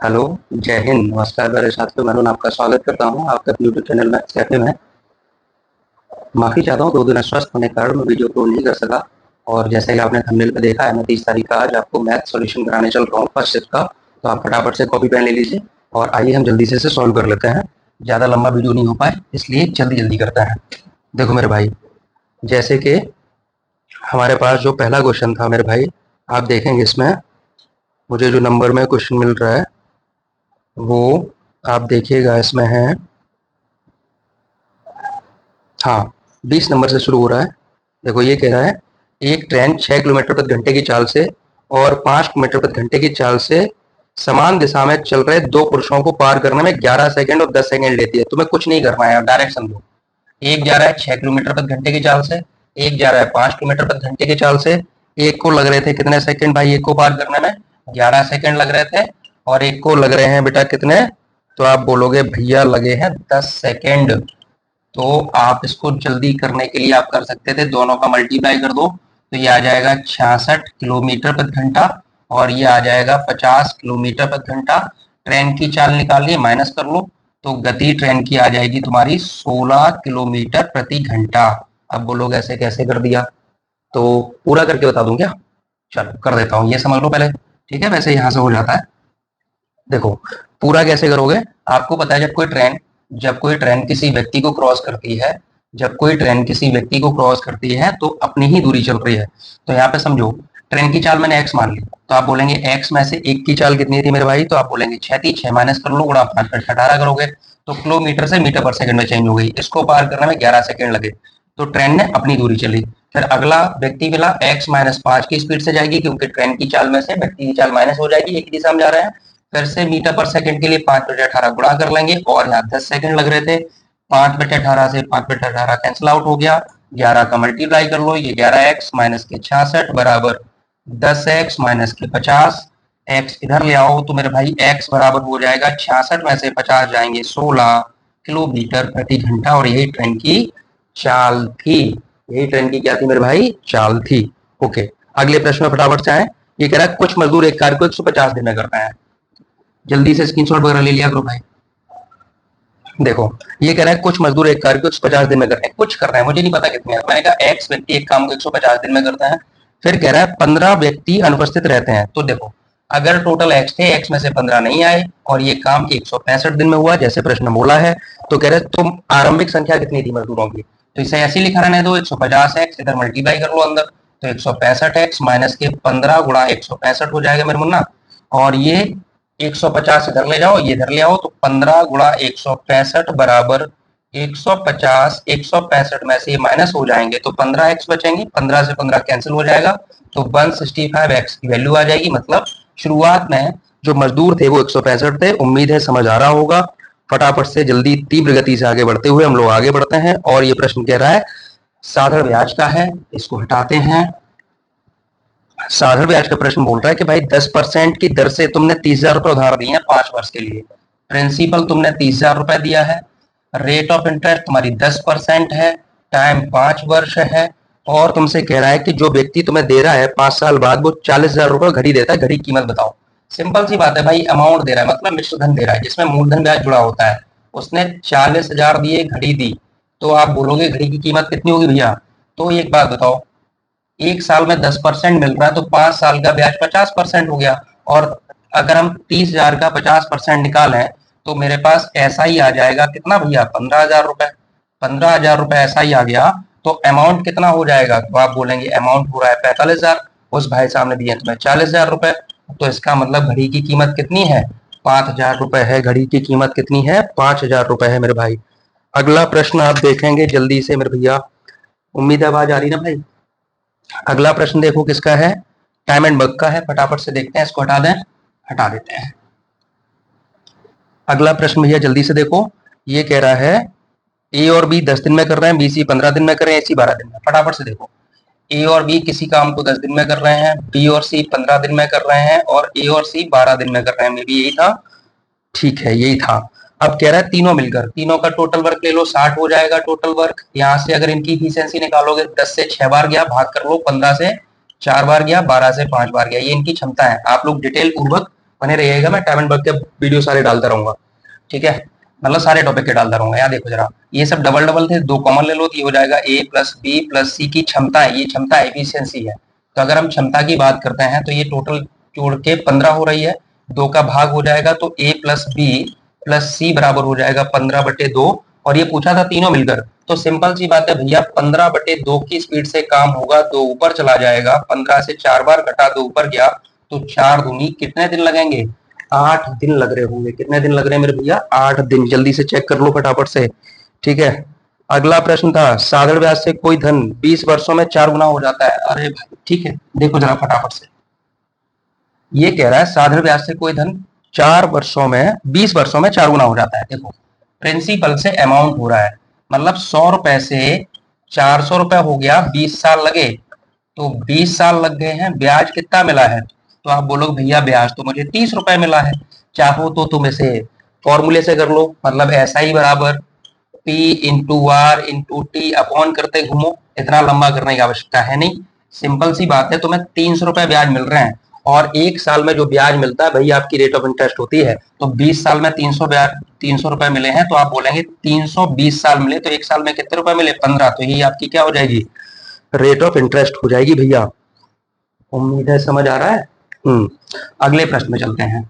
Hello. जय हिंद, नमस्कार मेरे साथियों। मैं आपका स्वागत करता हूं आपके अपने यूट्यूब चैनल में कैफे में। माफी चाहता हूं 2 दिन अस्वस्थ होने के कारण मैं वीडियो अपलोड नहीं कर सका। और जैसे कि आपने थंबनेल पे देखा है, मैं 30 तारीख का आज आपको मैथ सॉल्यूशन कराने चल रहा हूँ फर्स्ट शिफ्ट का। तो आप फटाफट से कॉपी पेन ले लीजिए और आइए हम जल्दी से इसे सॉल्व कर लेते हैं। ज़्यादा लंबा वीडियो नहीं हो पाए इसलिए जल्दी जल्दी करते हैं। देखो मेरे भाई, जैसे कि हमारे पास जो पहला क्वेश्चन था मेरे भाई, आप देखेंगे इसमें मुझे जो नंबर में क्वेश्चन मिल रहा है वो आप देखिएगा इसमें है, हाँ, 20 नंबर से शुरू हो रहा है। देखो ये कह रहा है एक ट्रेन 6 किलोमीटर प्रति घंटे की चाल से और 5 किलोमीटर प्रति घंटे की चाल से समान दिशा में चल रहे दो पुरुषों को पार करने में 11 सेकंड और 10 सेकंड लेती है। तुम्हें कुछ नहीं करना है, डायरेक्ट समझो। एक जा रहा है 6 किलोमीटर प्रति घंटे की चाल से, एक जा रहा है 5 किलोमीटर प्रति घंटे की चाल से। एक को लग रहे थे कितने सेकंड भाई, एक को पार करने में 11 सेकंड लग रहे थे, और एक को लग रहे हैं बेटा कितने, तो आप बोलोगे भैया लगे हैं 10 सेकंड। तो आप इसको जल्दी करने के लिए आप कर सकते थे, दोनों का मल्टीप्लाई कर दो तो ये आ जाएगा 66 किलोमीटर प्रति घंटा और ये आ जाएगा 50 किलोमीटर प्रति घंटा। ट्रेन की चाल निकालिए, माइनस कर लो तो गति ट्रेन की आ जाएगी तुम्हारी 16 किलोमीटर प्रति घंटा। अब बोलोगे ऐसे कैसे कर दिया, तो पूरा करके बता दूं क्या? चलो कर देता हूँ, ये समझ लो पहले। ठीक है, वैसे यहाँ से हो जाता है। देखो पूरा कैसे करोगे, आपको पता है जब कोई ट्रेन किसी व्यक्ति को क्रॉस करती है, जब कोई ट्रेन किसी व्यक्ति को क्रॉस करती है तो अपनी ही दूरी चल रही है। तो यहाँ पे समझो ट्रेन की चाल मैंने x मान ली, तो आप बोलेंगे x में से एक की चाल कितनी थी मेरे भाई, तो आप बोलेंगे 6 थी। 6 माइनस कर लो, गुणा 5 पर 18 करोगे तो किलोमीटर से मीटर पर सेकंड में चेंज हो गई। इसको पार करने में 11 सेकंड लगे तो ट्रेन ने अपनी दूरी चली। फिर अगला व्यक्ति मिला, x माइनस 5 की स्पीड से जाएगी क्योंकि ट्रेन की चाल में से व्यक्ति की चाल माइनस हो जाएगी, एक ही दिशा में जा रहे हैं। फिर से मीटर पर सेकंड के लिए 5/18 गुणा कर लेंगे और यहाँ 10 सेकंड लग रहे थे। 5/18 से 5/18 कैंसिल आउट हो गया, 11 का मल्टीप्लाई कर लो, ये 11x माइनस के 66 बराबर 10x माइनस के 50। x इधर ले आओ तो मेरे भाई x बराबर हो जाएगा 66 में से 50 जाएंगे 16 किलोमीटर प्रति घंटा। और यही ट्रेन की चाल थी, यही ट्रेन की क्या थी मेरे भाई, चाल थी। ओके, अगले प्रश्न में फटाफट से आए। ये कह रहा है कुछ मजदूर एक कार्य को 150 दिन में करते हैं। जल्दी से स्क्रीनशॉट वगैरह ले लिया करो भाई। देखो ये कह रहा है कुछ मजदूर एक कार्य को 150 दिन में करते हैं, कुछ कर रहे हैं, मुझे नहीं पता कितने। मैंने कहा एक्स व्यक्ति एक काम को 150 दिन में करता है। फिर कह रहा है 15 व्यक्ति अनुपस्थित रहते हैं। तो देखो अगर टोटल एक्स थे, एक्स में से 15 नहीं आए और ये काम 165 दिन में हुआ जैसे प्रश्न बोला है, तो कह रहे तुम आरंभिक संख्या कितनी थी मजदूरों की, तो इसे ऐसे लिखा रहने दो 150 एक्स, इधर मल्टीप्लाई कर लो अंदर तो 165 एक्स माइनस के 15 गुणा 165 हो जाएगा मेरे मुन्ना। और ये 150 इधर ले जाओ, ये इधर ले आओ तो 15 गुणा 165 बराबर 150। 165 में से ये माइनस हो जाएंगे तो 15 एक्स बचेंगे, 15 से 15 कैंसिल हो जाएगा तो 165 एक्स की वैल्यू आ जाएगी। मतलब शुरुआत में जो मजदूर थे वो 165 थे। उम्मीद है समझ आ रहा होगा। फटाफट से जल्दी तीव्र गति से आगे बढ़ते हुए हम लोग आगे बढ़ते हैं। और ये प्रश्न कह रहा है साधारण ब्याज का है, इसको हटाते हैं। साधारण ब्याज का प्रश्न बोल रहा है कि भाई 10% की दर से तुमने 30,000 रुपए उधार दिए हैं 5 वर्ष के लिए। प्रिंसिपल तुमने 30,000 रुपए दिया है, रेट ऑफ इंटरेस्ट तुम्हारी 10% है, टाइम 5 वर्ष है, और तुमसे कह रहा है कि जो व्यक्ति तुम्हें दे रहा है 5 साल बाद वो 40,000 रुपए घड़ी देता है, घड़ी की कीमत बताओ। सिंपल सी बात है भाई, अमाउंट दे रहा है मतलब मिश्र धन दे रहा है जिसमें मूलधन ब्याज जुड़ा होता है। उसने 40,000 दिए, घड़ी दी, तो आप बोलोगे घड़ी की कीमत कितनी होगी भैया। तो एक बात बताओ, एक साल में 10% मिल रहा है तो 5 साल का ब्याज 50% हो गया। और अगर हम 30,000 का 50% निकालें तो मेरे पास ऐसा ही आ जाएगा कितना भैया, 15,000 रुपए। 15,000 रुपए ऐसा ही आ गया तो अमाउंट कितना हो जाएगा, तो आप बोलेंगे अमाउंट हो रहा है 45,000। उस भाई साहब ने दिए तुम्हें 40,000 रुपए, तो इसका मतलब घड़ी की कीमत कितनी है, 5,000 रुपए है। घड़ी की कीमत कितनी है, 5,000 रुपए है मेरे भाई। अगला प्रश्न आप देखेंगे जल्दी से मेरे भैया, उम्मीद है आवाज आ रही ना भाई। अगला प्रश्न देखो किसका है, टाइम एंड वर्क का है। फटाफट से देखते हैं, इसको हटा दें, हटा देते हैं। अगला प्रश्न भैया जल्दी से देखो, ये कह रहा है ए और बी 10 दिन में कर रहे हैं, बी सी 15 दिन में कर रहे हैं, सी 12 दिन में। फटाफट से देखो, ए और बी किसी काम को 10 दिन में कर रहे हैं, बी और सी 15 दिन में कर रहे हैं, और ए और सी 12 दिन में कर रहे हैं। मे भी यही था, ठीक है यही था। अब कह रहा है तीनों मिलकर, तीनों का टोटल वर्क ले लो, 60 हो जाएगा टोटल वर्क। यहाँ से अगर इनकी इफिशियंसी निकालोगे, 10 से 6 बार गया भाग कर लो, 15 से 4 बार गया, 12 से 5 बार गया, ये इनकी क्षमता है। आप लोग डिटेल पूर्वक बने रहिएगा, मैं टाइम एंड वर्क के वीडियो सारे डालता रहूंगा, ठीक है, मतलब सारे टॉपिक के डालता रहूंगा। यार देखो जरा, ये सब डबल डबल थे, दो कॉमन ले लो तो ये हो जाएगा a प्लस बी प्लस सी की क्षमता है, ये क्षमता एफिशिएंसी है। तो अगर हम क्षमता की बात करते हैं तो ये टोटल जोड़ के 15 हो रही है, दो का भाग हो जाएगा तो a प्लस बी प्लस सी बराबर हो जाएगा 15/2। और ये पूछा था तीनों मिलकर, तो सिंपल सी बात है भैया, 15/2 की स्पीड से काम होगा, दो ऊपर चला जाएगा, 15 से 4 बार घटा, दो ऊपर गया, तो 4 दूनी कितने दिन लगेंगे, 8 दिन लग रहे होंगे। कितने दिन लग रहे हैं मेरे भैया, 8 दिन। जल्दी से चेक कर लो फटाफट से, ठीक है। अगला प्रश्न था, साधारण ब्याज से कोई धन 20 वर्षों में 4 गुना हो जाता है। अरे भाई ठीक है, देखो जरा फटाफट से, ये कह रहा है साधारण ब्याज से कोई धन 4 वर्षों में 20 वर्षों में 4 गुना हो जाता है। देखो प्रिंसिपल से अमाउंट हो रहा है, मतलब 100 रुपए से 400 रुपए हो गया, 20 साल लगे, तो 20 साल लग गए हैं, ब्याज कितना मिला है, तो आप बोलोगे भैया ब्याज तो मुझे 30 रुपए मिला है। चाहो तो तुम इसे फॉर्मूले से कर लो, मतलब ऐसा ही बराबर P into R into T upon करते घूमो, इतना लंबा करने की आवश्यकता है नहीं। सिंपल सी बात है, तुम्हें 300 रुपए ब्याज मिल रहे हैं, और एक साल में जो ब्याज मिलता है वही आपकी रेट ऑफ इंटरेस्ट होती है। तो 20 साल में 300 रुपए मिले हैं, तो आप बोलेंगे 320 साल मिले, तो एक साल में कितने रुपए मिले, 15। तो यही आपकी क्या हो जाएगी, रेट ऑफ इंटरेस्ट हो जाएगी भैया। उम्मीद है समझ आ रहा है। अगले प्रश्न में चलते हैं,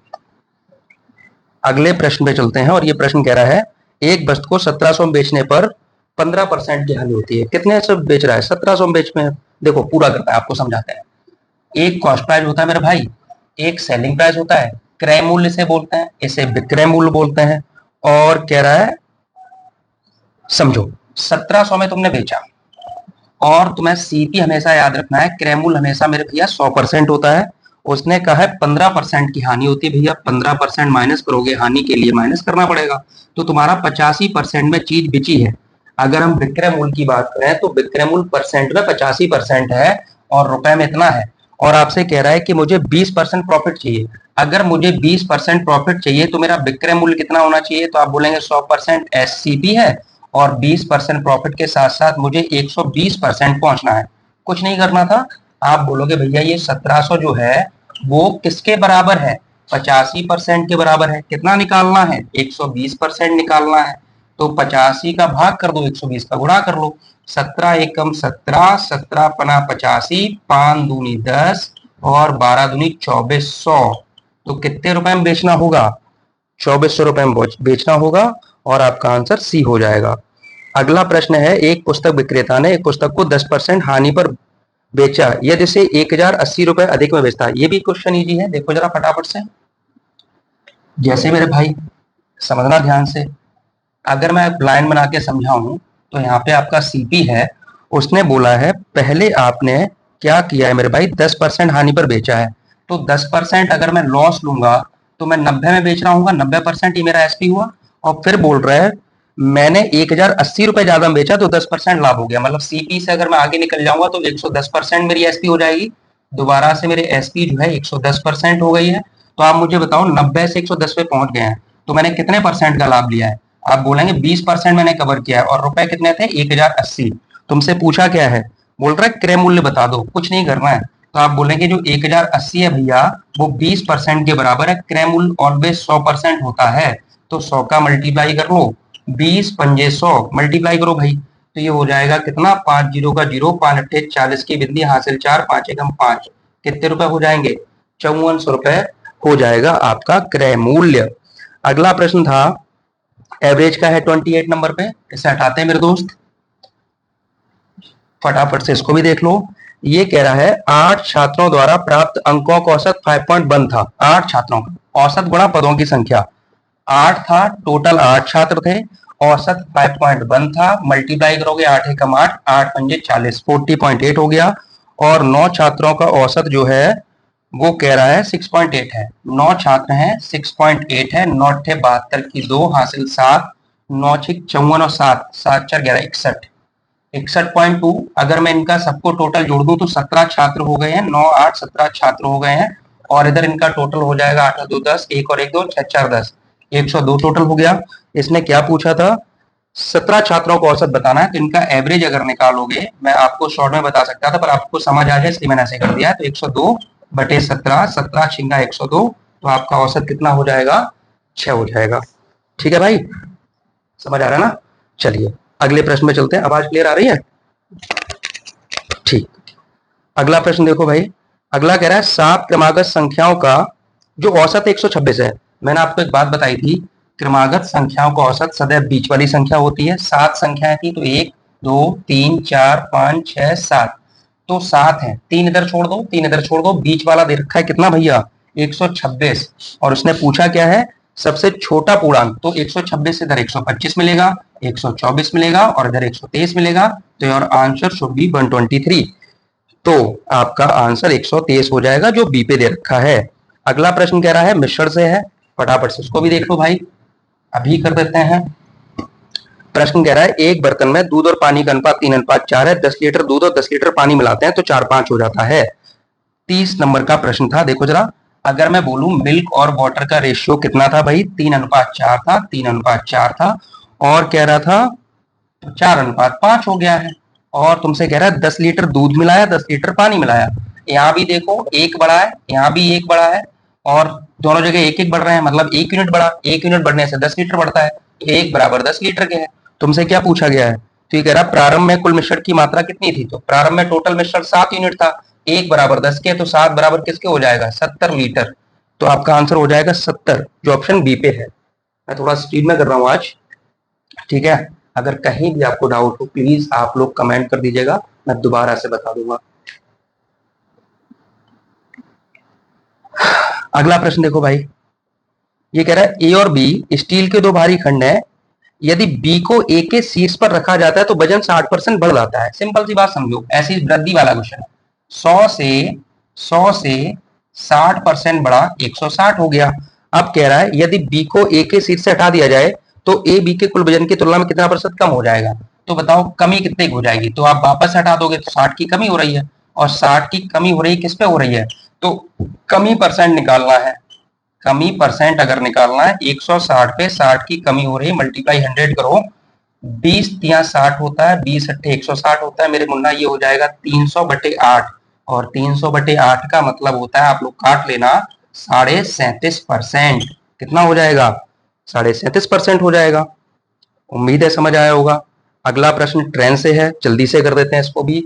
अगले प्रश्न पे चलते हैं, और ये प्रश्न कह रहा है, एक वस्तु को 1700 में बेचने पर 15% की हानि होती है। कितने से बेच रहा है, 1700 में बेच में। देखो पूरा करता है, आपको समझाते हैं। एक कॉस्ट प्राइस होता है मेरे भाई, एक सेलिंग प्राइस होता है, क्रय मूल्य से बोलते हैं, इसे विक्रय मूल्य बोलते हैं। और कह रहा है, समझो 1700 में तुमने बेचा, और तुम्हें सीपी हमेशा याद रखना है, क्रय मूल्य हमेशा मेरे भैया 100% होता है। उसने कहा है 15% की हानि होती है भैया, 15% माइनस करोगे, हानि के लिए माइनस करना पड़ेगा, तो तुम्हारा 85% में चीज बिची है। अगर हम विक्रय मूल्य की बात करें तो विक्रय मूल्य परसेंट में 85% है, और रुपए में इतना है। और आपसे कह रहा है कि मुझे 20% प्रॉफिट चाहिए। अगर मुझे 20% प्रॉफिट चाहिए तो मेरा विक्रय मूल्य कितना होना चाहिए, तो आप बोलेंगे 100% एससीपी है, और 20% प्रॉफिट के साथ साथ मुझे 120% पहुंचना है। कुछ नहीं करना था, आप बोलोगे भैया ये 1700 जो है वो किसके बराबर है, 85% के बराबर है। कितना निकालना है, 120% निकालना है। तो 85 का भाग कर दो, 120 का गुणा कर लो। 17 एकम 17, 17 पना 85, 5 दूनी 10, और 12 दूनी 2400। तो कितने रुपए में बेचना होगा, 2400 रुपए में बेचना होगा, और आपका आंसर सी हो जाएगा। अगला प्रश्न है, एक पुस्तक विक्रेता ने एक पुस्तक को 10% हानि पर बेचा, यदि इसे 1080 रुपए अधिक में बेचता है। ये भी क्वेश्चन इजी है, देखो जरा फटाफट से। जैसे मेरे भाई समझना ध्यान से, अगर मैं लाइन बना के समझाऊं तो यहाँ पे आपका सीपी है, उसने बोला है पहले आपने क्या किया है मेरे भाई, 10% हानि पर बेचा है, तो 10% अगर मैं लॉस लूंगा तो मैं 90 में बेच रहा हूँ, 90% ही मेरा एसपी हुआ। और फिर बोल रहा है मैंने 1080 रुपए ज्यादा में बेचा तो 10% लाभ हो गया, मतलब सीपी से अगर मैं आगे निकल जाऊंगा तो 110% मेरी एसपी हो जाएगी। दोबारा से मेरे एसपी जो है 110% हो गई है। तो आप मुझे बताओ 90 से 110 पे पहुंच गए हैं, तो मैंने कितने परसेंट का लाभ लिया है, आप बोलेंगे 20% मैंने कवर किया है, और रुपए कितने थे, 1080। तुमसे पूछा क्या है, बोल रहा है क्रय मूल्य बता दो, कुछ नहीं करना है। तो आप बोलेंगे जो 1080 है भैया वो 20% के बराबर है, क्रय मूल्य ऑलवेज 100% होता है, तो 100 का मल्टीप्लाई कर लो, 20 पंजे 100 मल्टीप्लाई करो भाई, तो ये हो जाएगा कितना, 5 जीरो का जीरो, 5 अट्ठे 40 की बिंदी हासिल 4, 5 एकम 5, कितने रुपए हो जाएंगे, 5400 रुपए हो जाएगा आपका क्रय मूल्य। अगला प्रश्न था, एवरेज का है 28 नंबर पे, इसे हटाते हैं मेरे दोस्त, फटाफट से इसको भी देख लो। ये कह रहा है 8 छात्रों द्वारा प्राप्त अंकों का औसत 5.1 था। 8 छात्रों का औसत गुणा पदों की संख्या 8 था, टोटल 8 छात्र थे, औसत 5.1 था, मल्टीप्लाई करोगे 8 एकम 8, 8 पंजे 40, 40.8 हो गया। और 9 छात्रों का औसत जो है वो कह रहा है 6.8 है। 9 छात्र हैं, 6.8 है, 9 अट्ठे 72 की 2 हासिल 7, 9 छिक 54 और 7, 7 4 11 61, 61.2। अगर मैं इनका सबको टोटल जोड़ दूं तो 17 छात्र हो गए हैं, 9 8 17 छात्र हो गए हैं, और इधर इनका टोटल हो जाएगा 8 2 10, 1 और 1 2, 6 4 10, 102 टोटल हो गया। इसने क्या पूछा था, 17 छात्रों को औसत बताना है, तो इनका एवरेज अगर निकालोगे, मैं आपको शॉर्ट में बता सकता था पर आपको समझ आ जाए इसलिए मैंने ऐसे कर दिया है, तो 102/17, 17 छिंगा 102, तो आपका औसत कितना हो जाएगा, 6 हो जाएगा। ठीक है भाई, समझ आ रहा है ना। चलिए अगले प्रश्न में चलते हैं। आवाज क्लियर आ रही है, ठीक। अगला प्रश्न देखो भाई, अगला कह रहा है 7 क्रमागत संख्याओं का जो औसत 126 है। मैंने आपको एक बात बताई थी, क्रमागत संख्याओं का औसत सदैव बीच वाली संख्या होती है। 7 संख्याएं थी तो 1 2 3 4 5 6 7, तो 7 है, 3 इधर छोड़ दो, 3 इधर छोड़ दो, बीच वाला दे रखा है कितना भैया, 126। और उसने पूछा क्या है, सबसे छोटा पूर्णांक, तो 126 इधर 125 मिलेगा, 124 मिलेगा और इधर 123 मिलेगा, तो योर आंसर शुड बी 123। तो आपका आंसर 123 हो जाएगा जो बी पे दे रखा है। अगला प्रश्न कह रहा है मिश्रण से है, फटाफट से उसको भी देख लो भाई, अभी कर देते हैं। प्रश्न कह रहा है एक बर्तन में दूध और पानी का अनुपात 3:4 है, 10 लीटर दूध और 10 लीटर पानी मिलाते हैं तो 4:5 हो जाता है। 30 नंबर का प्रश्न था। देखो जरा, अगर मैं बोलूं मिल्क और वाटर का रेशियो कितना था भाई, 3:4 था, 3:4 था, और कह रहा था 4:5 हो गया है। और तुमसे कह रहा है 10 लीटर दूध मिलाया, 10 लीटर पानी मिलाया। यहाँ भी देखो एक बड़ा है, यहाँ भी एक बड़ा है, और दोनों जगह एक एक बढ़ रहे हैं, मतलब 1 यूनिट बढ़ा, 1 यूनिट बढ़ने से 10 लीटर बढ़ता है, तो 1 बराबर 10 लीटर के है। तुमसे क्या पूछा गया है, तो ये कह रहा प्रारंभ में कुल मिश्रण की मात्रा कितनी थी, तो प्रारंभ में टोटल मिश्रण 7 यूनिट था, 1 बराबर 10 के, तो 7 बराबर किसके हो जाएगा, 70 लीटर। तो आपका आंसर हो जाएगा 70, जो ऑप्शन बी पे है। मैं थोड़ा स्पीड में कर रहा हूँ आज, ठीक है। अगर कहीं भी आपको डाउट हो प्लीज आप लोग कमेंट कर दीजिएगा, मैं दोबारा से बता दूंगा। अगला प्रश्न देखो भाई, ये कह रहा है ए और बी स्टील के दो भारी खंड हैं, यदि बी को ए के शीर्ष पर रखा जाता है तो वजन 60% बढ़ जाता है। सिंपल सी बात समझो, ऐसी वृद्धि वाला क्वेश्चन है। 100 से 60% बढ़ा 160 हो गया। अब कह रहा है यदि बी को ए के शीर्ष से हटा दिया जाए तो ए बी के कुल वजन की तुलना में कितना प्रतिशत कम हो जाएगा। तो बताओ कमी कितने की हो जाएगी, तो आप वापस हटा दोगे तो 60 की कमी हो रही है, और 60 की कमी हो रही है किस पे हो रही है, तो कमी परसेंट निकालना है। कमी परसेंट अगर निकालना है, 160 पे 60 की कमी हो रही है, मल्टीप्लाई 100 करो, 20 तिया 60 होता है, 20 अट्ठे 160 होता है मेरे मुन्ना, ये हो जाएगा 300/8, और 300/8 का मतलब होता है, आप लोग काट लेना, 37.5%। कितना हो जाएगा, 37.5% हो जाएगा। उम्मीद है समझ आया होगा। अगला प्रश्न ट्रेन से है, जल्दी से कर देते हैं इसको भी।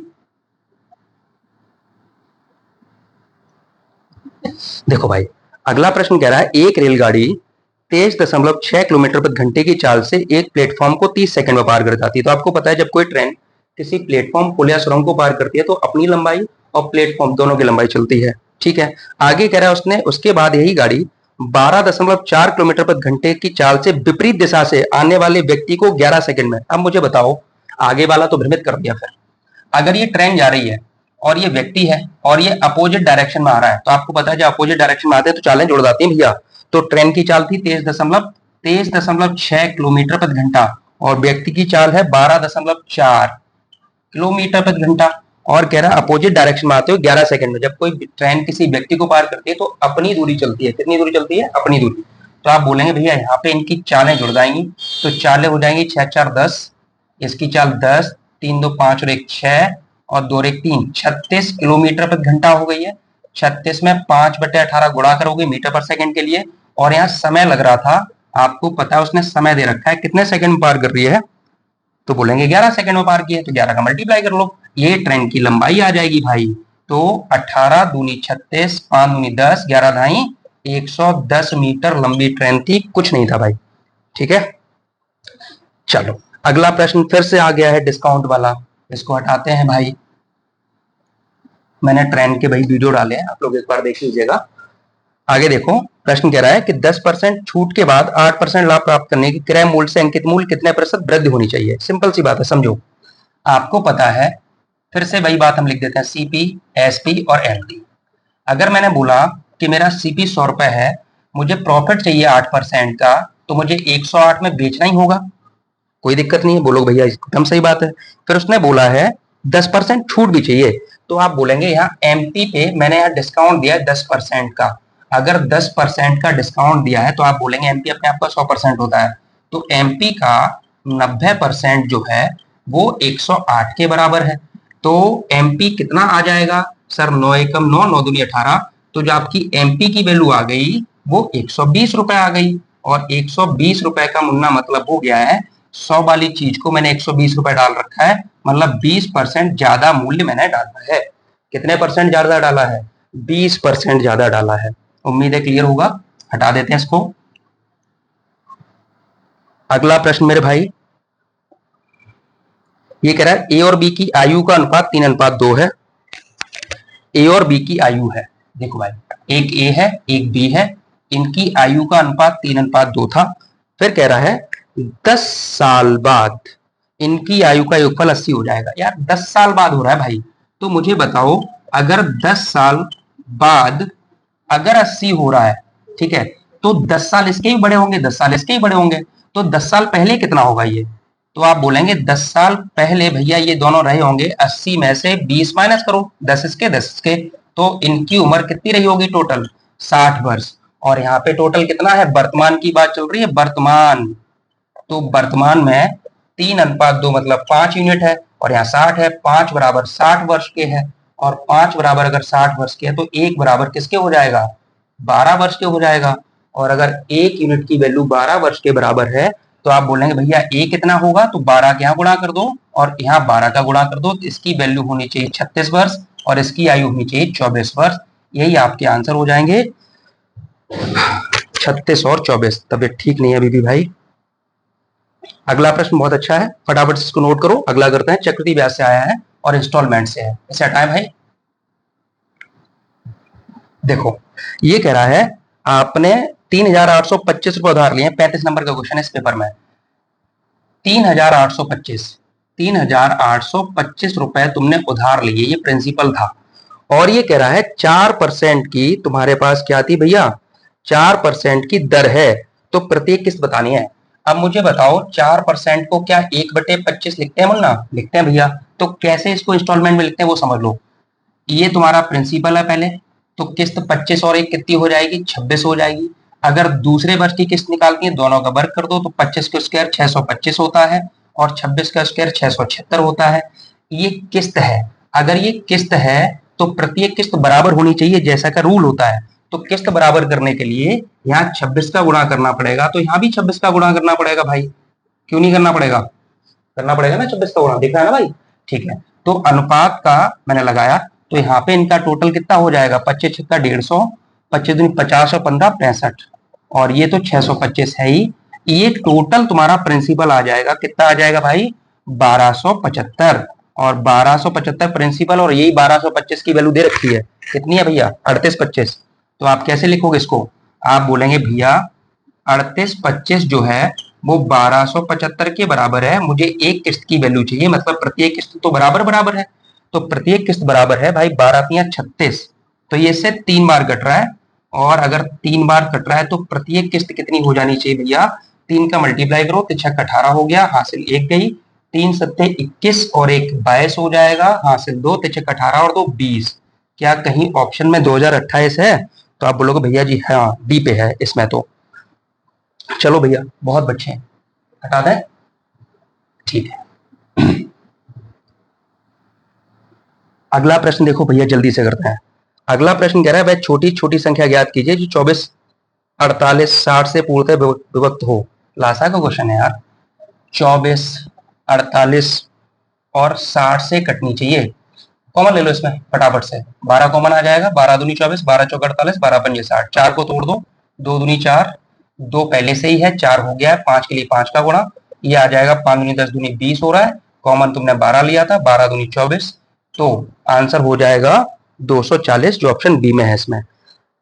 देखो भाई, अगला प्रश्न कह रहा है एक रेलगाड़ी 23.6 किलोमीटर प्रति घंटे की चाल से एक प्लेटफॉर्म को 30 सेकंड में पार कर जाती है। तो आपको पता है जब कोई ट्रेन किसी प्लेटफॉर्म पुल या सुरंग को पार करती है तो अपनी लंबाई और प्लेटफॉर्म दोनों की लंबाई चलती है, ठीक है। आगे कह रहा है उसने उसके बाद यही गाड़ी 12.4 किलोमीटर प्रति घंटे की चाल से विपरीत दिशा से आने वाले व्यक्ति को 11 सेकंड में। अब मुझे बताओ, आगे वाला तो भ्रमित कर दिया, फिर अगर ये ट्रेन जा रही है और ये व्यक्ति है और ये अपोजिट डायरेक्शन में आ रहा है, तो आपको पता है जब अपोजिट डायरेक्शन में आते हैं तो चालें जुड़ जाती हैं भैया। तो ट्रेन की चाल थी 23.6 किलोमीटर प्रति घंटा, और व्यक्ति की चाल है 12.4 किलोमीटर प्रति घंटा, और कह रहा है अपोजिट डायरेक्शन में आते हो 11 सेकंड में। जब कोई ट्रेन किसी व्यक्ति को पार करती है तो अपनी दूरी चलती है, कितनी दूरी चलती है, अपनी दूरी। तो आप बोलेंगे भैया यहाँ पे इनकी चालें जुड़ जाएंगी, तो चालें हो जाएंगी 6 4 10, इसकी चाल 10, 3 2 5 और 1 6, और 2 1 3, 36 किलोमीटर प्रति घंटा हो गई है। 36 में 5/18 गुणा करोगे मीटर पर सेकंड के लिए, और यहाँ समय लग रहा था, आपको पता है उसने समय दे रखा है कितने सेकंड में पार कर रही है, तो बोलेंगे 11 सेकंड में पार किया, तो 11 का मल्टीप्लाई कर लो, ये ट्रेन की लंबाई आ जाएगी भाई। तो 18 दूनी 36, 5 दूनी 10, 11 ढाई 110 मीटर लंबी ट्रेन थी, कुछ नहीं था भाई, ठीक है। चलो अगला प्रश्न फिर से आ गया है डिस्काउंट वाला, इसको हटाते हैं भाई। मैंने ट्रेन के भाई वीडियो डाले हैं, आप लोग एक बार देख लीजिएगा। आगे देखो, प्रश्न कह रहा है कि 10% छूट के बाद 8% लाभ प्राप्त करने की क्रय मूल्य से अंकित मूल्य कितने प्रतिशत वृद्धि होनी चाहिए। सिंपल सी बात है, समझो। आपको पता है, फिर से वही बात हम लिख देते हैं, सीपी, एसपी और एलपी। अगर मैंने बोला कि मेरा सीपी 100 रुपए है, मुझे प्रॉफिट चाहिए 8% का, तो मुझे 108 में बेचना ही होगा, कोई दिक्कत नहीं है, बोलो भैया एकदम सही बात है। फिर उसने बोला है 10% छूट भी चाहिए, तो आप बोलेंगे यहाँ एमपी पे मैंने यहाँ डिस्काउंट दिया है 10% का। अगर 10% का डिस्काउंट दिया है तो आप बोलेंगे एमपी अपने आप का 100% होता है, तो एमपी का 90% जो है वो 108 के बराबर है। तो एमपी कितना आ जाएगा सर, 9 एकम 9, 9 दूनी 18, तो जो आपकी एमपी की वैल्यू आ गई वो 120 रुपए आ गई। और 120 रुपए का मुन्ना मतलब हो गया है 100 वाली चीज को मैंने 120 रुपए डाल रखा है, मतलब 20% ज्यादा मूल्य मैंने डाला है। कितने परसेंट ज्यादा डाला है? 20% ज्यादा डाला है। उम्मीद है क्लियर होगा। हटा देते हैं इसको। अगला प्रश्न मेरे भाई, ये कह रहा है ए और बी की आयु का अनुपात 3:2 है। ए और बी की आयु है, देखो भाई, एक ए है एक बी है, इनकी आयु का अनुपात 3:2 था। फिर कह रहा है 10 साल बाद इनकी आयु का योगफल 80 हो जाएगा। यार 10 साल बाद हो रहा है भाई, तो मुझे बताओ, अगर 10 साल बाद अगर 80 हो रहा है, ठीक है, तो 10 साल इसके ही बड़े होंगे, 10 साल इसके ही बड़े होंगे, तो 10 साल पहले कितना होगा ये? तो आप बोलेंगे 10 साल पहले भैया ये दोनों रहे होंगे 80 में से 20 माइनस करो, 10 इसके 10 इसके, तो इनकी उम्र कितनी रही होगी टोटल? 60 वर्ष। और यहाँ पे टोटल कितना है? वर्तमान की बात चल रही है, वर्तमान। तो वर्तमान में 3:2 मतलब 5 यूनिट है, और यहाँ 60 है, 5 बराबर 60 वर्ष के है। और 5 बराबर अगर 60 वर्ष के है तो 1 बराबर किसके हो जाएगा? 12 वर्ष के हो जाएगा। और अगर 1 यूनिट की वैल्यू 12 वर्ष के बराबर है, तो आप बोलेंगे भैया ए कितना होगा? तो 12 के यहाँ गुणा कर दो और यहाँ 12 का गुणा कर दो, तो इसकी वैल्यू होनी चाहिए 36 वर्ष और इसकी आयु होनी चाहिए 24 वर्ष। यही आपके आंसर हो जाएंगे 36 और 24। तबियत ठीक नहीं है अभी भी भाई। अगला प्रश्न बहुत अच्छा है, फटाफट इसको नोट करो। अगला करते हैं, चक्रवृद्धि ब्याज से आया है और इंस्टॉलमेंट से है, इसे हटाएं भाई। देखो ये कह रहा है आपने 3,825 रुपए उधार लिए, 35 नंबर का क्वेश्चन है इस पेपर में। 3,825 रुपए तुमने उधार लिए, ये प्रिंसिपल था। और ये कह रहा है 4% की तुम्हारे पास क्या थी भैया? 4% की दर है, तो प्रत्येक किस्त बतानी है। अब मुझे बताओ 4% को क्या 1/25 लिखते हैं मुन्ना? लिखते हैं भैया। तो कैसे इसको इंस्टॉलमेंट में लिखते हैं वो समझ लो। ये तुम्हारा प्रिंसिपल है पहले, तो किस्त 25 और 1 कितनी हो जाएगी? 26 हो जाएगी। अगर दूसरे वर्ष की किस्त निकालती है, दोनों का वर्ग कर दो, तो 25 का स्क्वायर 625 होता है और 26 का स्क्वायर 676 होता है। ये किस्त है। अगर ये किस्त है तो प्रत्येक किस्त बराबर होनी चाहिए, जैसा का रूल होता है। तो किस्त बराबर करने के लिए यहाँ 26 का गुणा करना पड़ेगा, तो यहाँ भी 26 का गुणा करना पड़ेगा भाई। क्यों नहीं करना पड़ेगा? करना पड़ेगा ना, 26 का गुणा, दिख रहा है ना भाई? ठीक है, तो अनुपात का मैंने लगाया, तो यहाँ पे इनका टोटल कितना हो जाएगा? 25 छक्का 150, 25 दूनी 50 और 15 65, और ये तो 625 है ही। ये टोटल तुम्हारा प्रिंसिपल आ जाएगा, कितना आ जाएगा भाई? 1275। और 1275 प्रिंसिपल, और यही 1225 की वैल्यू दे रखी है, कितनी है भैया? 3825। तो आप कैसे लिखोगे इसको? आप बोलेंगे भैया 3825 जो है वो 1275 के बराबर है, मुझे एक किस्त की वैल्यू चाहिए, मतलब प्रत्येक किस्त तो बराबर बराबर है। तो प्रत्येक किस्त बराबर है भाई 12×36, तो ये इससे 3 बार कट रहा है। और अगर 3 बार कट रहा है तो प्रत्येक किस्त कितनी हो जानी चाहिए भैया? 3 का मल्टीप्लाई करो, 3×6 18 हो गया, हासिल 1 गई, 3×7 21 और 1 22 हो जाएगा, हासिल 2, 3×6 18 और 2 20। क्या कहीं ऑप्शन में 2028 है? तो आप बोलोगे भैया जी हाँ डी पे है इसमें। तो चलो भैया बहुत बच्चे हैं, हटा दें? ठीक है। अगला प्रश्न देखो भैया, जल्दी से करते हैं। अगला प्रश्न कह रहा है वह छोटी छोटी संख्या ज्ञात कीजिए जो 24, 48, 60 से पूर्णतः विभक्त हो। लासा का क्वेश्चन है यार। 24, 48 और 60 से कटनी चाहिए। कॉमन ले लो इसमें फटाफट से, 12 कॉमन आ जाएगा, 12 दूनी 24, 12 चौक 48, 12 पंजे 60। 4 को तोड़ दो, 2 दूनी 4, 2 पहले से ही है, 4 हो गया है, 5 के लिए 5 का गुणा, ये आ जाएगा 5 दूनी 10 दूनी 20 हो रहा है। कॉमन तुमने 12 लिया था, 12 दूनी 24, तो आंसर हो जाएगा 240, जो ऑप्शन बी में है इसमें।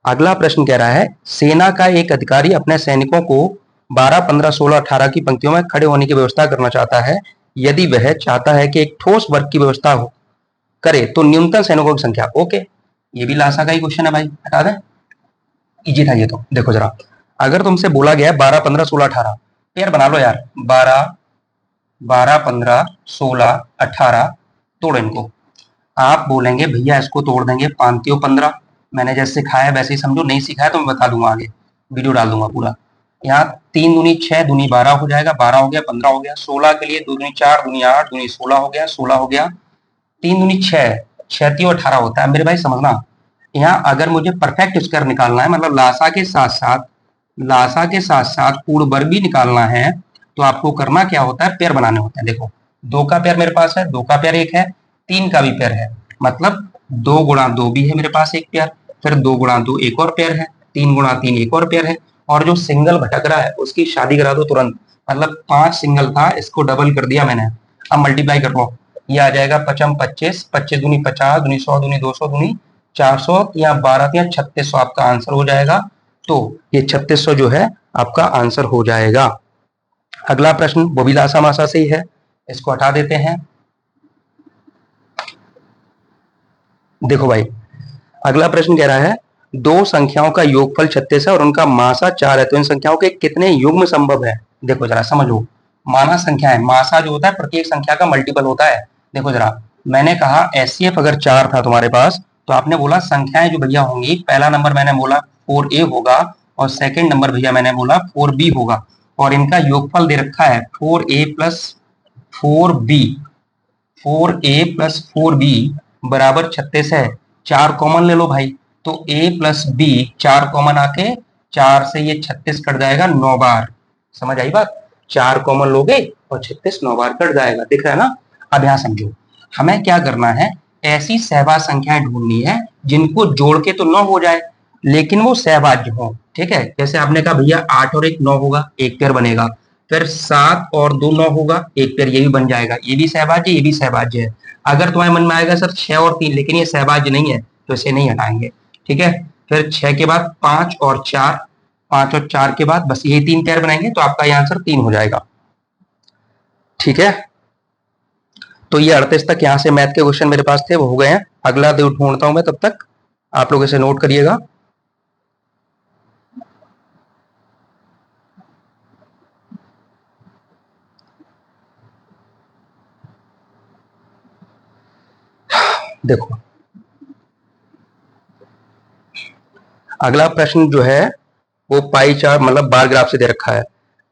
अगला प्रश्न कह रहा है सेना का एक अधिकारी अपने सैनिकों को 12, 15, 16, 18 की पंक्तियों में खड़े होने की व्यवस्था करना चाहता है। यदि वह चाहता है कि एक ठोस वर्ग की व्यवस्था हो करे तो न्यूनतम सैनिकों की संख्या। ओके, ये भी लासा का ही क्वेश्चन है भाई, हटा दें? इजी था ये तो। देखो जरा, अगर तुमसे बोला गया है 12, 15, 16, 18, पेयर बना लो यार। 12, 12, 15, 16, 18, तोड़ो इनको। आप बोलेंगे भैया इसको तोड़ देंगे 5 15। मैंने जैसे सिखाया वैसे ही समझो, नहीं सिखाया तो मैं बता दूंगा, आगे वीडियो डाल दूंगा पूरा। यहाँ 3 दूनी 6 दूनी 12 हो जाएगा, 12 हो गया, 15 हो गया। 16 के लिए 2 दूनी 4 दूनी 8 दूनी 16 हो गया, 16 हो गया। 3 दूनी 6, 6 18 होता है मेरे भाई, समझना। यहाँ अगर मुझे परफेक्ट स्क्वायर निकालना है, मतलब लासा के साथ साथ पूर्ण वर्ग भी निकालना है, तो आपको करना क्या होता है, पेयर बनाने होते हैं। देखो, दो का पेयर मेरे पास है, दो का पेयर एक है, तीन का भी पेयर है, मतलब दो गुणा दो भी है मेरे पास एक पेयर, फिर दो गुणा दो एक और पेयर है, तीन गुणा तीन एक और पेयर है, और जो सिंगल भटक रहा है उसकी शादी करा दो तुरंत। मतलब 5 सिंगल था, इसको डबल कर दिया मैंने। अब मल्टीप्लाई कर लो, ये आ जाएगा पचम 25, 25 दूनी 50, दूनी 100, दूनी 200, दूनी 400, या 12 या 3600 आपका आंसर हो जाएगा। तो ये 3600 जो है आपका आंसर हो जाएगा। अगला प्रश्न वो भी लासा मासा से ही है, इसको हटा देते हैं। देखो भाई, अगला प्रश्न कह रहा है दो संख्याओं का योगफल 36 है और उनका मासा 4 है, तो इन संख्याओं के कितने युग्म संभव है। देखो जरा समझो, माना संख्या है, मासा जो होता है प्रत्येक संख्या का मल्टीपल होता है। देखो जरा, मैंने कहा एचसीएफ अगर 4 था तुम्हारे पास, तो आपने बोला संख्याएं जो भैया होंगी, पहला नंबर मैंने बोला 4a होगा, और सेकंड नंबर भैया मैंने बोला 4b होगा, और इनका योगफल दे रखा है 4a प्लस 4b, 4a+4b बराबर 36 है। 4 कॉमन ले लो भाई, तो a+b 4 कॉमन आके 4 से ये 36 कट जाएगा 9 बार। समझ आई बात, 4 कॉमन लोगे और 36 9 बार कट जाएगा, दिख रहा है ना। अब यहाँ समझो, हमें क्या करना है, ऐसी सहवाज संख्याएं ढूंढनी है जिनको जोड़ के तो 9 हो जाए, लेकिन वो सहवाज्य हो। ठीक है, जैसे आपने कहा भैया 8 और 1 9 होगा, एक पेयर बनेगा, फिर 7 और 2 9 होगा, एक पेयर ये भी बन जाएगा, ये भी सहभाज्य ये भी सहभाज्य है। अगर तुम्हारे मन में आएगा सर 6 और 3, लेकिन ये सहभाज्य नहीं है, तो इसे नहीं हटाएंगे। ठीक है, फिर 6 के बाद 5 और 4, 5 और 4 के बाद बस ये 3 पेयर बनाएंगे, तो आपका ये आंसर 3 हो जाएगा। ठीक है, तो ये 38 तक यहाँ से मैथ के क्वेश्चन मेरे पास थे, वो हो गए हैं। अगला ढूंढता हूं मैं, तब तक आप लोग इसे नोट करिएगा। देखो, अगला प्रश्न जो है वो पाई चार्ट मतलब बार ग्राफ से दे रखा है।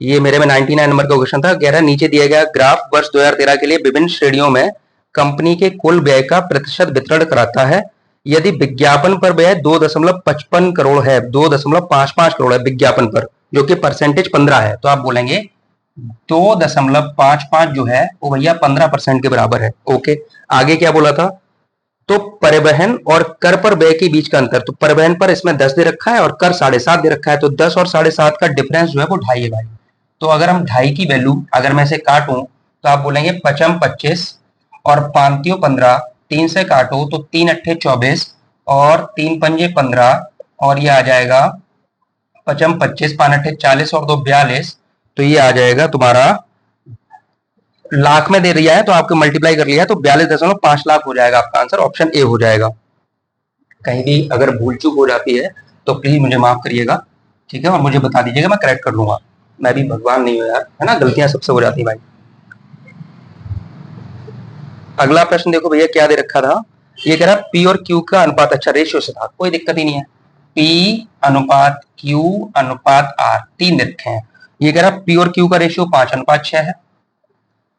ये मेरे में 99 नंबर का क्वेश्चन था। कह रहा है नीचे दिया गया ग्राफ वर्ष 2013 के लिए विभिन्न श्रेणियों में कंपनी के कुल व्यय का प्रतिशत वितरण कराता है। यदि विज्ञापन पर व्यय 2.55 करोड़ है, 2.55 करोड़ है विज्ञापन पर, जो कि परसेंटेज 15 है, तो आप बोलेंगे 2.55 जो है वो भैया 15% के बराबर है। ओके, आगे क्या बोला था, तो परिवहन और कर पर व्यय के बीच का अंतर, तो परिवहन पर इसमें 10 दे रखा है और कर 7.5 दे रखा है, तो 10 और 7.5 का डिफरेंस जो है वो 2.5 है भाई। तो अगर हम 2.5 की वैल्यू अगर मैं इसे काटूं, तो आप बोलेंगे पचम 25 और पांतियों 15, 3 से काटो तो 3 अट्ठे 24 और 3 पंजे 15, और ये आ जाएगा पचम 25, 5 अट्ठे 40 और 2 42, तो ये आ जाएगा तुम्हारा लाख में दे दिया है, तो आपको मल्टीप्लाई कर लिया है, तो 42.5 लाख हो जाएगा आपका आंसर, ऑप्शन ए हो जाएगा। कहीं भी अगर भूल चूक हो जाती है तो प्लीज मुझे माफ करिएगा, ठीक है, और मुझे बता दीजिएगा, मैं करेक्ट कर लूंगा। मैं भी भगवान नहीं हूं यार, है ना, गलतियां सबसे हो जाती है भाई। अगला प्रश्न देखो भैया क्या दे रखा था, ये कह रहा पी और क्यू का अनुपात, अच्छा रेशियो से था, कोई दिक्कत ही नहीं है। पी अनुपात क्यू अनुपात आर, 3 दे रखे हैं। ये कह रहा पी और क्यू का रेशियो 5:6 है।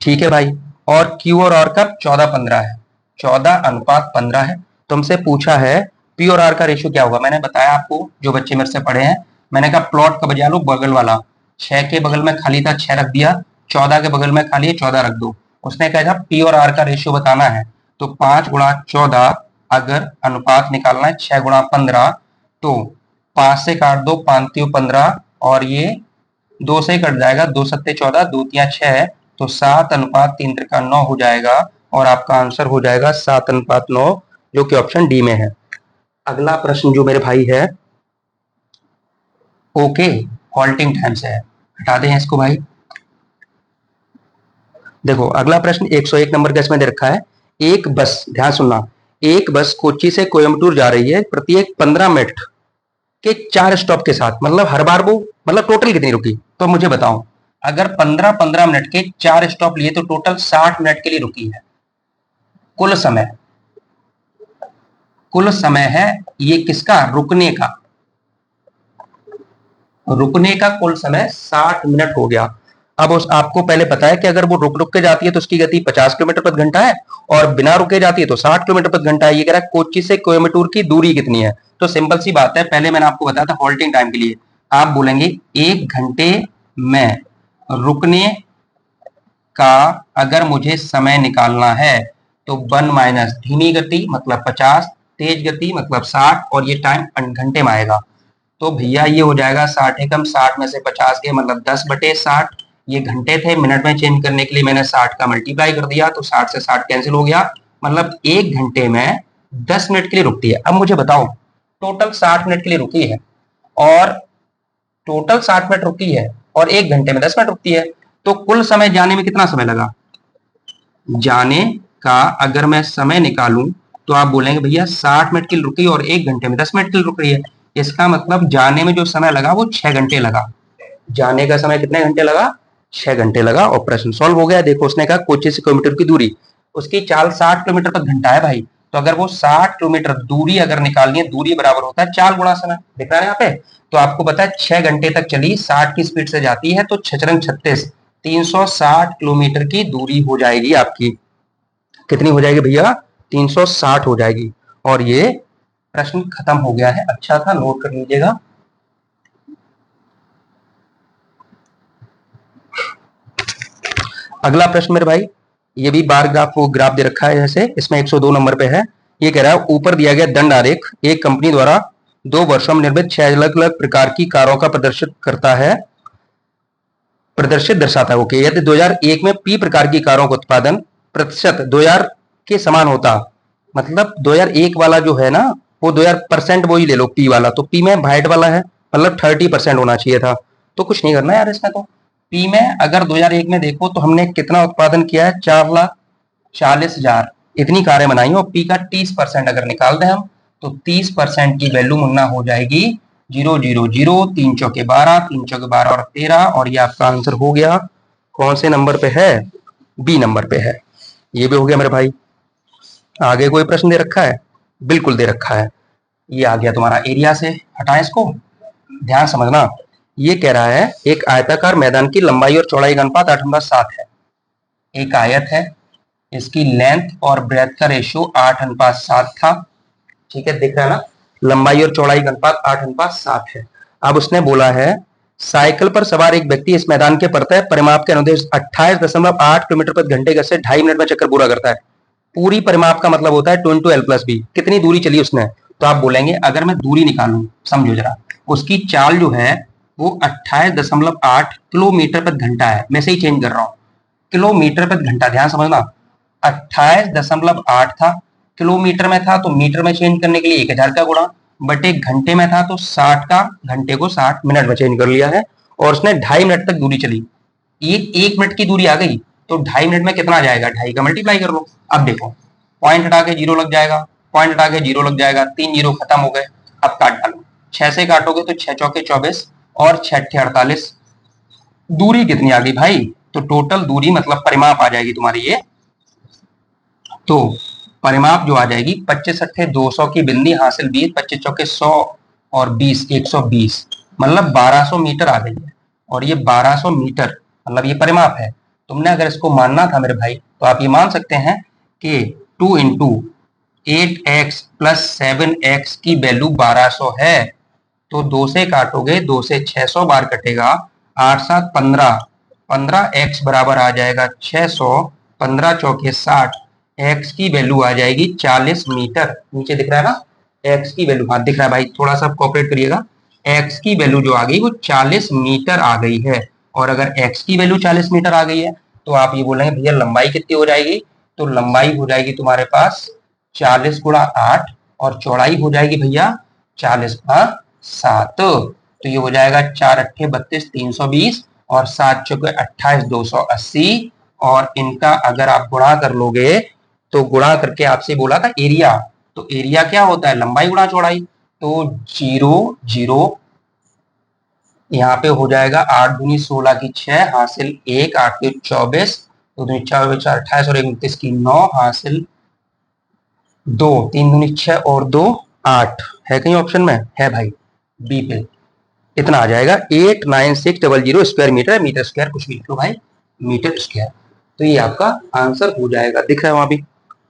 ठीक है भाई, और क्यू और आर का 14:15 है, 14:15 है। तुमसे पूछा है पी और आर का रेशियो क्या होगा। मैंने बताया आपको, जो बच्चे मेरे से पढ़े हैं, मैंने कहा प्लॉट का बजा लो बगल वाला, 6 के बगल में खाली था 6 रख दिया, 14 के बगल में खाली है 14 रख दो। उसने कहा था पी और आर का रेशियो बताना है, तो 5 × 14, अगर अनुपात निकालना है 6 × 15, तो 5 से काट दो 5×3 15, और ये 2 से कट जाएगा, 2 सत्ते 14, 2 तिया 6, तो 7:3 हो जाएगा, और आपका आंसर हो जाएगा 7:9, जो कि ऑप्शन डी में है। अगला प्रश्न जो मेरे भाई है, ओके हॉल्टिंग टाइम से है, हटा दें इसको भाई। देखो अगला प्रश्न 101 नंबर का इसमें दे रखा है, एक बस, ध्यान सुनना, एक बस कोच्चि से कोयम्बटूर जा रही है, प्रत्येक 15 मिनट के 4 स्टॉप के साथ, मतलब हर बार वो, मतलब टोटल कितनी रुकी, तो मुझे बताओ। अगर 15-15 मिनट के 4 स्टॉप लिए, तो टोटल 60 मिनट के लिए रुकी है। कुल समय, कुल समय है ये किसका, रुकने का, रुकने का कुल समय 60 मिनट हो गया। अब उस आपको पहले पता है कि अगर वो रुक रुक के जाती है तो उसकी गति 50 किलोमीटर प्रति घंटा है, और बिना रुके जाती है तो 60 किलोमीटर प्रति घंटा है। ये कह रहा है कोच्चि से कोयम्बटूर की दूरी कितनी है। तो सिंपल सी बात है, पहले मैंने आपको बताया था हॉल्टिंग टाइम के लिए, आप बोलेंगे 1 घंटे में रुकने का अगर मुझे समय निकालना है तो 1 माइनस धीमी गति मतलब 50, तेज गति मतलब 60, और ये टाइम घंटे में आएगा। तो भैया ये हो जाएगा 60 एकम, 60 में से 50 गए मतलब 10/60। ये घंटे थे, मिनट में चेंज करने के लिए मैंने 60 का मल्टीप्लाई कर दिया, तो 60 से 60 कैंसिल हो गया, मतलब 1 घंटे में 10 मिनट के लिए रुकती है। अब मुझे बताओ, टोटल 60 मिनट के लिए रुकी है, और टोटल 60 मिनट रुकी है, और 1 घंटे में 10 मिनट रुकती है, तो कुल समय जाने में कितना समय लगा? जाने का अगर मैं समय निकालूं तो आप बोलेंगे भैया 60 मिनट के लिए रुकी और 1 घंटे में 10 मिनट के लिए रुक रही है, इसका मतलब जाने में जो समय लगा वो 6 घंटे लगा। जाने का समय कितने घंटे लगा? 6 घंटे लगा, और प्रश्न सॉल्व हो गया। देखो उसने कहा कोच्चि से किलोमीटर की दूरी, उसकी चाल 60 किलोमीटर प्रति घंटा है भाई, तो अगर वो 60 किलोमीटर दूरी अगर निकालनी है, दूरी बराबर होता है चाल गुणा समय, दिख रहा है यहाँ पे। तो आपको पता है 6 घंटे तक चली, 60 की स्पीड से जाती है, तो 6×36 360 किलोमीटर की दूरी हो जाएगी आपकी। कितनी हो जाएगी भैया? 360 हो जाएगी। और ये प्रश्न खत्म हो गया है। अच्छा था, नोट कर लीजिएगा। अगला प्रश्न मेरे भाई, ये भी बार ग्राफ दे रखा है, जैसे इसमें 102 नंबर पे है। ये कह रहा है ऊपर दिया गया दंड आरेख एक कंपनी द्वारा 2 वर्षों में निर्मित 6 अलग अलग प्रकार की कारों का प्रदर्शित करता है, प्रदर्शित दर्शाता है। ओके, यदि 2001 में पी प्रकार की कारों का उत्पादन प्रतिशत 2000 के समान होता, मतलब 2001 वाला जो है ना, वो 2000% वो ही ले लो पी वाला, तो पी में वाइट वाला है, मतलब 30% होना चाहिए था। तो कुछ नहीं करना यार इसमें, तो पी में अगर 2001 में देखो तो हमने कितना उत्पादन किया है? 4,40,000 इतनी कारें बनाई, और पी का 30% अगर निकाल दें हम, तो 30% की वैल्यू मुन्ना हो जाएगी 0,0,0, 3×4 = 12, 3×4 और 13, और ये आपका आंसर हो गया। कौन से नंबर पे है? बी नंबर पे है। ये भी हो गया मेरे भाई। आगे कोई प्रश्न दे रखा है? बिल्कुल दे रखा है। ये आ गया तुम्हारा एरिया से, हटाएं इसको, ध्यान समझना। ये कह रहा है एक आयताकार मैदान की लंबाई और चौड़ाई का अनुपात 8:7 है। एक आयत है, इसकी लेंथ और ब्रेथ का रेशियो 8:7 था। ठीक है, दिख रहा है ना? लंबाई और चौड़ाई का अनुपात 8:7 है। अब उसने बोला है साइकिल पर सवार एक व्यक्ति इस मैदान के प्रत्यय परिमाप के अनुदेश 28.8 किलोमीटर प्रति घंटे गति से 2.5 मिनट में चक्कर पूरा करता है। पूरी परिमाप का मतलब होता है 2 × L+B। कितनी दूरी चली उसने? तो आप बोलेंगे अगर मैं दूरी निकालूं, समझो जरा, उसकी चाल जो है वो 28.8 किलोमीटर प्रति घंटा है। मैं सही चेंज कर रहा हूँ, किलोमीटर प्रति घंटा, ध्यान समझना। 28.8 था, किलोमीटर में था तो मीटर में चेंज करने के लिए 1000 का गुणा, बट एक घंटे में था तो 60 का, घंटे को 60 मिनट में चेंज कर लिया है, और उसने 2.5 मिनट तक दूरी चली। ये 1 मिनट की दूरी आ गई, तो 2.5 मिनट में कितना आ जाएगा? 2.5 का मल्टीप्लाई कर लो। अब देखो, पॉइंट हटा के 0 लग जाएगा, पॉइंट हटा के 0 लग जाएगा, 3 0 खत्म हो गए। अब काट डालो, 6 से काटोगे तो 6 चौके 24 और 6 अट्ठे 48। दूरी कितनी आ गई भाई? तो टोटल दूरी मतलब परिमाप आ जाएगी तुम्हारी ये, तो परिमाप जो आ जाएगी 25 अट्ठे 200 की बिंदी हासिल 20, 25 चौके 100 और 20 120, मतलब 1200 मीटर आ गई है। और ये 1200 मीटर मतलब ये परिमाप है। तुमने अगर इसको मानना था मेरे भाई, तो आप ये मान सकते हैं कि 2 × 8x + 7x की वैल्यू 1200 है, तो 2 से काटोगे, 2 से 600 बार कटेगा, 8 7 15, 15x बराबर आ जाएगा 600, 15 चौके 60, x की वैल्यू आ जाएगी 40 मीटर। नीचे दिख रहा है ना x की वैल्यू? हाँ दिख रहा है भाई, थोड़ा सा कोऑपरेट करिएगा। x की वैल्यू जो आ गई वो 40 मीटर आ गई है। और अगर x की वैल्यू 40 मीटर आ गई है, तो आप ये बोलेंगे भैया लंबाई कितनी हो जाएगी? तो लंबाई हो जाएगी तुम्हारे पास 40 × 8, और चौड़ाई हो जाएगी भैया 40 × 7। तो ये हो जाएगा 4 अट्ठे 32 320, और 7 चौके 28 280, और इनका अगर आप गुणा कर लोगे, तो गुणा करके आपसे बोला था एरिया, तो एरिया क्या होता है? लंबाई गुणा चौड़ाई। तो 0 0 यहाँ पे हो जाएगा 8 दूनी 16 की 6 हासिल 1, 8 के 24, 2 दूनी 4 28 और 1 29 की 9 हासिल 2, 3 दूनी 6 और 2 8। है कहीं ऑप्शन में? है भाई, बी पे। इतना आ जाएगा 89600 स्क्वायर मीटर। मीटर स्क्वायर कुछ भी लिख लो भाई, मीटर स्क्वायर। तो ये आपका आंसर हो जाएगा, दिख रहा है वहां भी।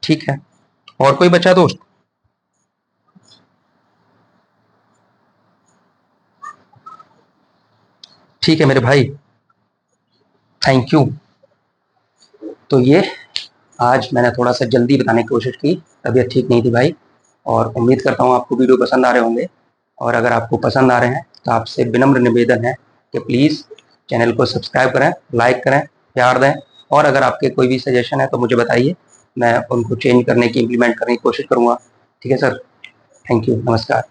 ठीक है, और कोई बचा दोस्त? ठीक है मेरे भाई, थैंक यू। तो ये आज मैंने थोड़ा सा जल्दी बताने की कोशिश की, तबीयत ठीक नहीं थी भाई। और उम्मीद करता हूँ आपको वीडियो पसंद आ रहे होंगे। और अगर आपको पसंद आ रहे हैं तो आपसे विनम्र निवेदन है कि प्लीज़ चैनल को सब्सक्राइब करें, लाइक करें, प्यार दें। और अगर आपके कोई भी सजेशन है तो मुझे बताइए, मैं उनको चेंज करने की, इम्प्लीमेंट करने की कोशिश करूँगा। ठीक है सर, थैंक यू, नमस्कार।